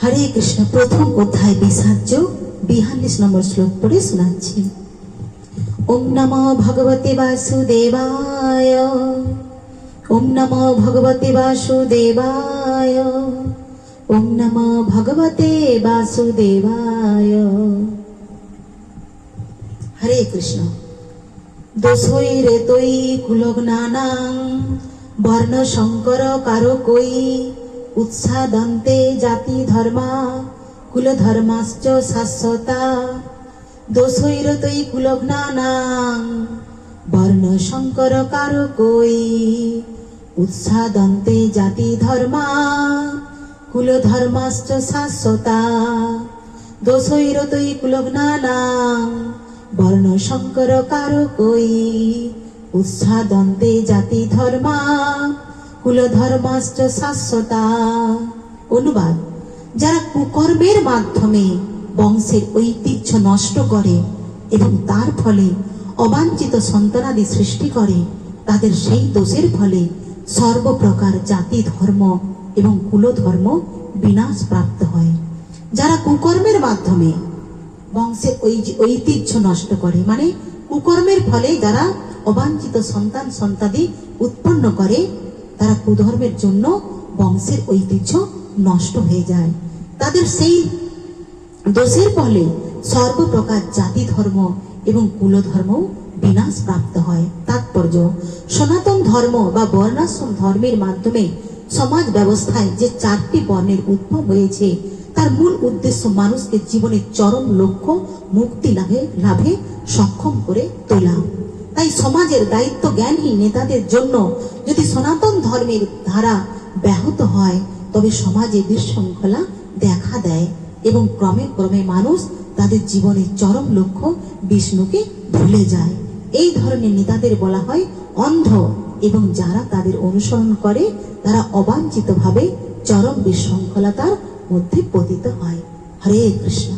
হরে কৃষ্ণ। প্রথম অধ্যায় বিসার্য 42 নম্বর শ্লোক পড়ে শোনাচ্ছি। ওম নমো ভগবতে বাসুদেবায়, ওম নমো ভগবতে বাসুদেবায়, ওম নমো ভগবতে বাসুদেবায়। হরে কৃষ্ণ। দোষৈরে তৈ কুলগ্নানাং বর্ণ শঙ্কর কারকৈ উৎসাদন্তে জাতি ধর্মা কুল ধর্মাশ্চ শাশ্বতা। দোষৈর তৈ কুলগ্নানাং বর্ণ শঙ্কর কারকৈ উৎসাদন্তে জাতি ধর্মা কুল ধর্মাশ্চ শাশ্বতা। দোষৈর তৈ কুলগ্নানাং বর্ণ শঙ্কর কারকৈ উৎসাদন্তে জাতি ধর্মা কুল ধর্মাশ্চ শাশ্বতা। অনুবাদ: যারা কুকর্মের মাধ্যমে বংশের ঐতিহ্য নষ্ট করে এবং তার ফলে অবাঞ্ছিত সন্তানাদি সৃষ্টি করে, তাদের সেই দোষের ফলে সর্বপ্রকার জাতি ধর্ম এবং কুলধর্ম বিনাশ প্রাপ্ত হয়। যারা কুকর্মের মাধ্যমে বংশের ঐতিহ্য নষ্ট করে, মানে কুকর্মের ফলে যারা অবাঞ্ছিত সন্তান সন্তাদি উৎপন্ন করে, তারা কুধর্মের জন্য বংশের ঐতিহ্য নষ্ট হয়ে যায়। তাদের সেই দোষের ফলে সর্বপ্রকার জাতি ধর্ম এবং কুলধর্ম বিনাশ প্রাপ্ত হয়। তাৎপর্য: সনাতন ধর্ম বা বর্ণাশ্রম ধর্মের মাধ্যমে সমাজ ব্যবস্থায় যে 4টি বর্ণের উদ্ভব হয়েছে, তার মূল উদ্দেশ্য মানুষকে জীবনের চরম লক্ষ্য মুক্তি লাভে সক্ষম করে তোলা। তাই সমাজের দায়িত্ব জ্ঞানহীন নেতাদের জন্য যদি সনাতন ধর্মের ধারা ব্যাহত হয়, তবে সমাজে বিশৃঙ্খলা দেখা দেয় এবং ক্রমে ক্রমে মানুষ তাদের জীবনের চরম লক্ষ্য বিষ্ণুকে ভুলে যায়। এই ধরনের নেতাদের বলা হয় অন্ধ, এবং যারা তাদের অনুসরণ করে তারা অবাঞ্ছিতভাবে চরম বিশৃঙ্খলতার মধ্যে পতিত হয়। হরে কৃষ্ণ।